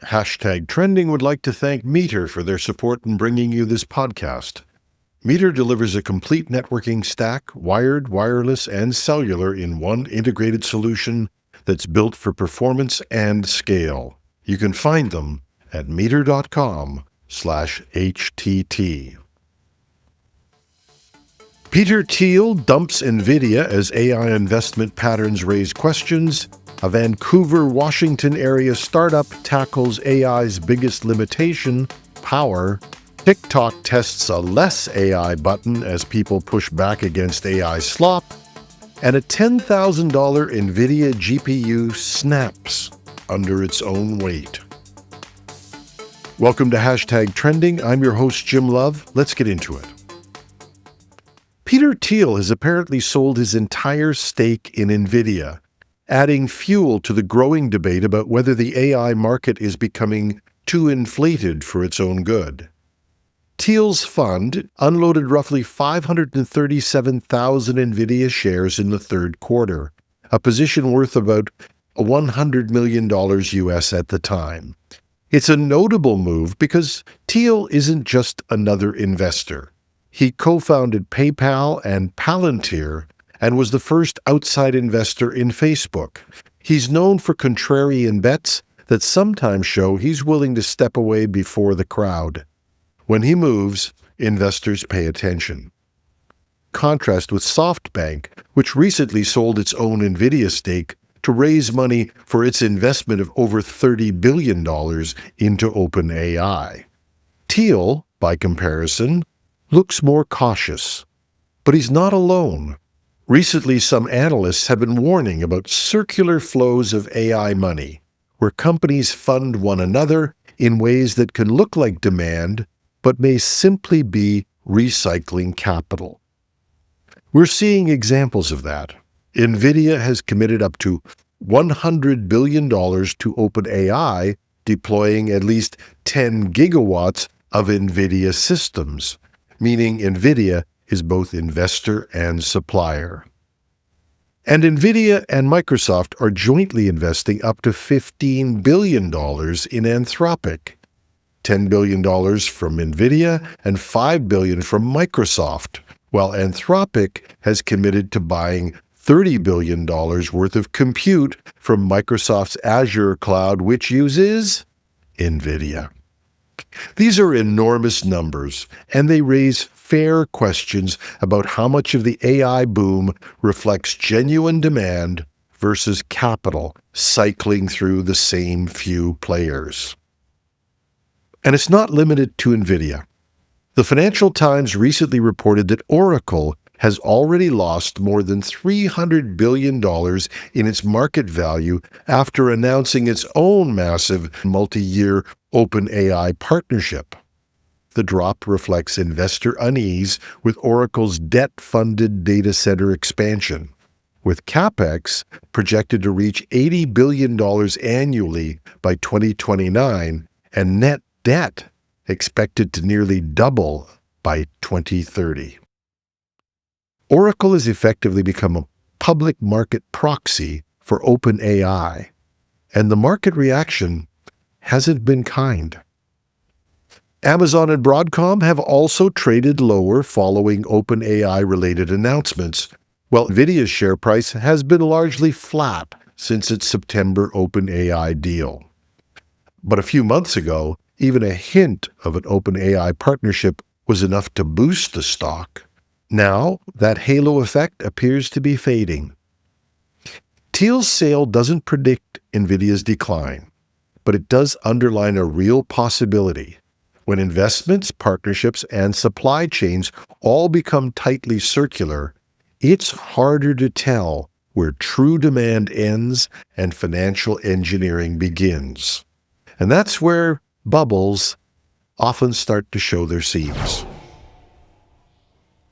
Trending would like to thank Meter for their support in bringing you this podcast. Meter delivers a complete networking stack, wired, wireless, and cellular in one integrated solution that's built for performance and scale. You can find them at meter.com/HTT. Peter Thiel dumps Nvidia as AI investment patterns raise questions. A Vancouver, Washington area startup tackles AI's biggest limitation, power. TikTok tests a less AI button as people push back against AI slop. And a $10,000 Nvidia GPU snaps under its own weight. Welcome to Trending. I'm your host, Jim Love. Let's get into it. Peter Thiel has apparently sold his entire stake in Nvidia, adding fuel to the growing debate about whether the AI market is becoming too inflated for its own good. Thiel's fund unloaded roughly 537,000 Nvidia shares in the third quarter, a position worth about $100 million US at the time. It's a notable move because Thiel isn't just another investor. He co-founded PayPal and Palantir and was the first outside investor in Facebook. He's known for contrarian bets that sometimes show he's willing to step away before the crowd. When he moves, investors pay attention. Contrast with SoftBank, which recently sold its own Nvidia stake to raise money for its investment of over $30 billion into OpenAI. Thiel, by comparison, looks more cautious. But he's not alone. Recently, some analysts have been warning about circular flows of AI money, where companies fund one another in ways that can look like demand, but may simply be recycling capital. We're seeing examples of that. Nvidia has committed up to $100 billion to OpenAI, deploying at least 10 gigawatts of Nvidia systems, meaning Nvidia is both investor and supplier. And Nvidia and Microsoft are jointly investing up to $15 billion in Anthropic, $10 billion from Nvidia and $5 billion from Microsoft, while Anthropic has committed to buying $30 billion worth of compute from Microsoft's Azure cloud, which uses Nvidia. These are enormous numbers, and they raise fair questions about how much of the AI boom reflects genuine demand versus capital cycling through the same few players. And it's not limited to Nvidia. The Financial Times recently reported that Oracle has already lost more than $300 billion in its market value after announcing its own massive multi-year OpenAI partnership. The drop reflects investor unease with Oracle's debt-funded data center expansion, with CapEx projected to reach $80 billion annually by 2029 and net debt expected to nearly double by 2030. Oracle has effectively become a public market proxy for OpenAI, and the market reaction hasn't been kind. Amazon and Broadcom have also traded lower following OpenAI-related announcements, while Nvidia's share price has been largely flat since its September OpenAI deal. But a few months ago, even a hint of an OpenAI partnership was enough to boost the stock. Now, that halo effect appears to be fading. Thiel's sale doesn't predict Nvidia's decline, but it does underline a real possibility. When investments, partnerships, and supply chains all become tightly circular, it's harder to tell where true demand ends and financial engineering begins. And that's where bubbles often start to show their seams.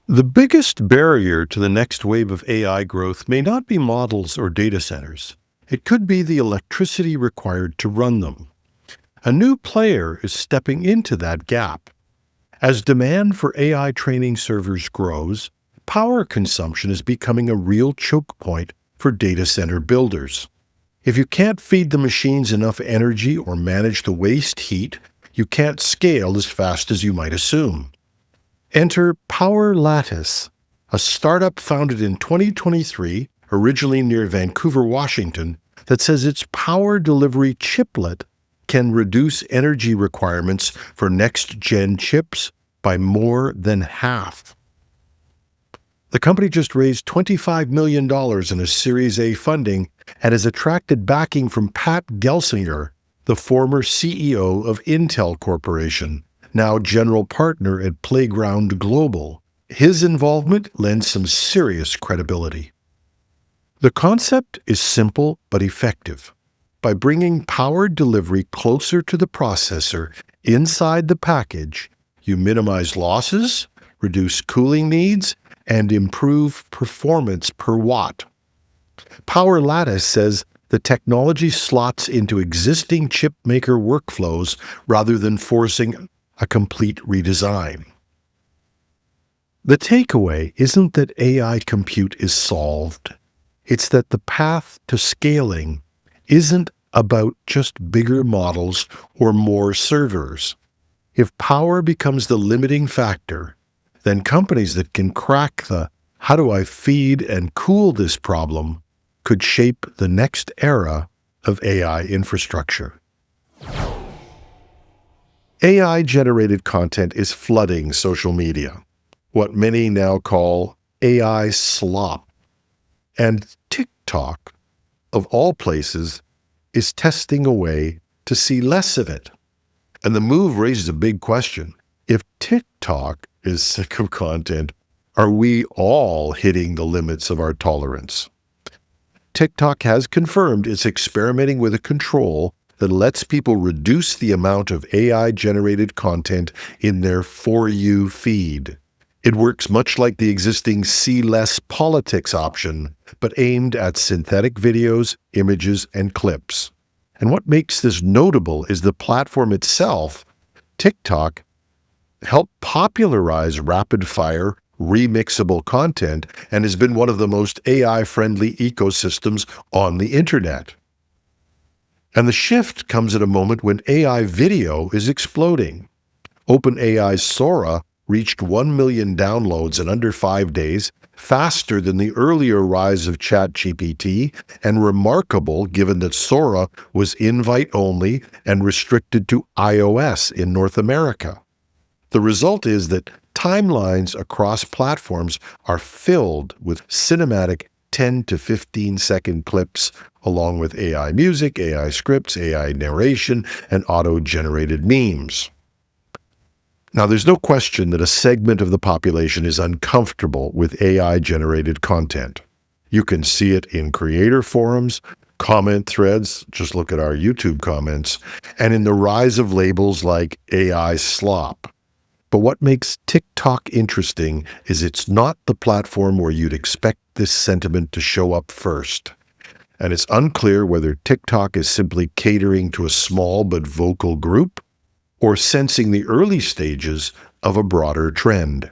The biggest barrier to the next wave of AI growth may not be models or data centers. It could be the electricity required to run them. A new player is stepping into that gap. As demand for AI training servers grows, power consumption is becoming a real choke point for data center builders. If you can't feed the machines enough energy or manage the waste heat, you can't scale as fast as you might assume. Enter Lattice, a startup founded in 2023, originally near Vancouver, Washington, that says its power delivery chiplet can reduce energy requirements for next-gen chips by more than half. The company just raised $25 million in a Series A funding and has attracted backing from Pat Gelsinger, the former CEO of Intel Corporation, now general partner at Playground Global. His involvement lends some serious credibility. The concept is simple but effective. By bringing power delivery closer to the processor inside the package, you minimize losses, reduce cooling needs, and improve performance per watt. Lattice says the technology slots into existing chip maker workflows rather than forcing a complete redesign. The takeaway isn't that AI compute is solved. It's that the path to scaling isn't about just bigger models or more servers. If power becomes the limiting factor, then companies that can crack the "how do I feed and cool this" problem could shape the next era of AI infrastructure. AI-generated content is flooding social media, what many now call AI slop. And TikTok, of all places, is testing a way to see less of it. And the move raises a big question. If TikTok is sick of content, are we all hitting the limits of our tolerance? TikTok has confirmed it's experimenting with a control that lets people reduce the amount of AI-generated content in their For You feed. It works much like the existing See Less Politics option, but aimed at synthetic videos, images, and clips. And what makes this notable is the platform itself, TikTok, helped popularize rapid-fire, remixable content and has been one of the most AI-friendly ecosystems on the internet. And the shift comes at a moment when AI video is exploding. OpenAI's Sora reached 1 million downloads in under 5 days, faster than the earlier rise of ChatGPT, and remarkable given that Sora was invite-only and restricted to iOS in North America. The result is that timelines across platforms are filled with cinematic 10 to 15-second clips, along with AI music, AI scripts, AI narration, and auto-generated memes. Now, there's no question that a segment of the population is uncomfortable with AI-generated content. You can see it in creator forums, comment threads, just look at our YouTube comments, and in the rise of labels like AI slop. But what makes TikTok interesting is it's not the platform where you'd expect this sentiment to show up first. And it's unclear whether TikTok is simply catering to a small but vocal group or sensing the early stages of a broader trend.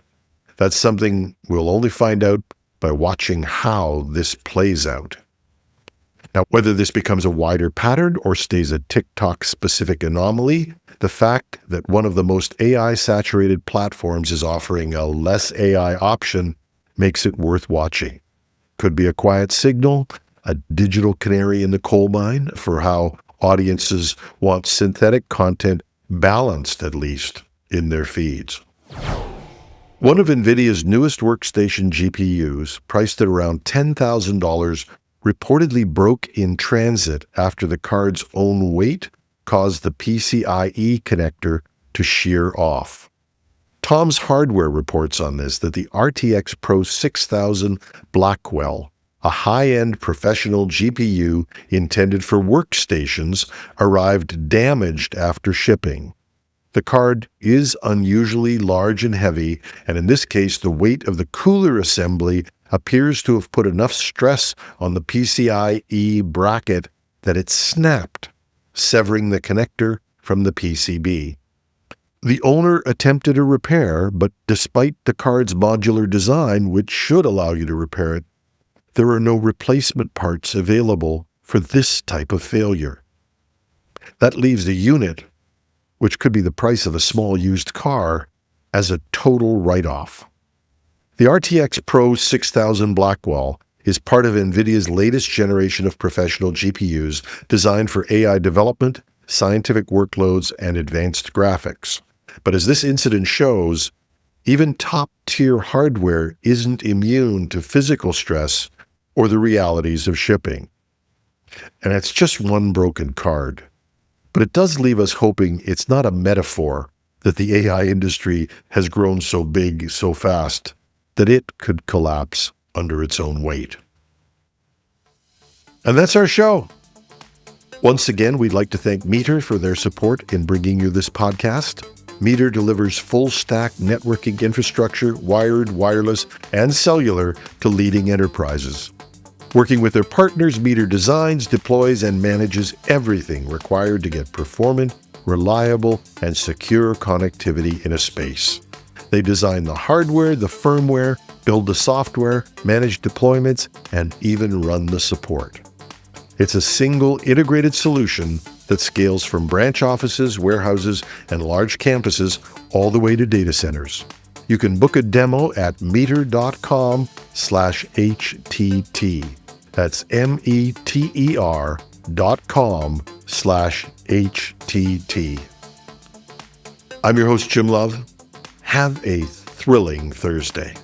That's something we'll only find out by watching how this plays out. Now, whether this becomes a wider pattern or stays a TikTok-specific anomaly, the fact that one of the most AI-saturated platforms is offering a less AI option makes it worth watching. Could be a quiet signal, a digital canary in the coal mine for how audiences want synthetic content balanced, at least, in their feeds. One of Nvidia's newest workstation GPUs, priced at around $10,000, reportedly broke in transit after the card's own weight caused the PCIe connector to shear off. Tom's Hardware reports on this that the RTX Pro 6000 Blackwell, a high-end professional GPU intended for workstations, arrived damaged after shipping. The card is unusually large and heavy, and in this case, the weight of the cooler assembly appears to have put enough stress on the PCIe bracket that it snapped, severing the connector from the PCB. The owner attempted a repair, but despite the card's modular design, which should allow you to repair it, there are no replacement parts available for this type of failure. That leaves the unit, which could be the price of a small used car, as a total write-off. The RTX Pro 6000 Blackwell is part of Nvidia's latest generation of professional GPUs designed for AI development, scientific workloads, and advanced graphics. But as this incident shows, even top-tier hardware isn't immune to physical stress or the realities of shipping. And it's just one broken card. But it does leave us hoping it's not a metaphor that the AI industry has grown so big so fast that it could collapse under its own weight. And that's our show. Once again, we'd like to thank Meter for their support in bringing you this podcast. Meter delivers full-stack networking infrastructure, wired, wireless, and cellular to leading enterprises. Working with their partners, Meter designs, deploys, and manages everything required to get performant, reliable, and secure connectivity in a space. They design the hardware, the firmware, build the software, manage deployments, and even run the support. It's a single integrated solution that scales from branch offices, warehouses, and large campuses all the way to data centers. You can book a demo at meter.com/HTT. That's meter.com/HTT. I'm your host, Jim Love. Have a thrilling Thursday.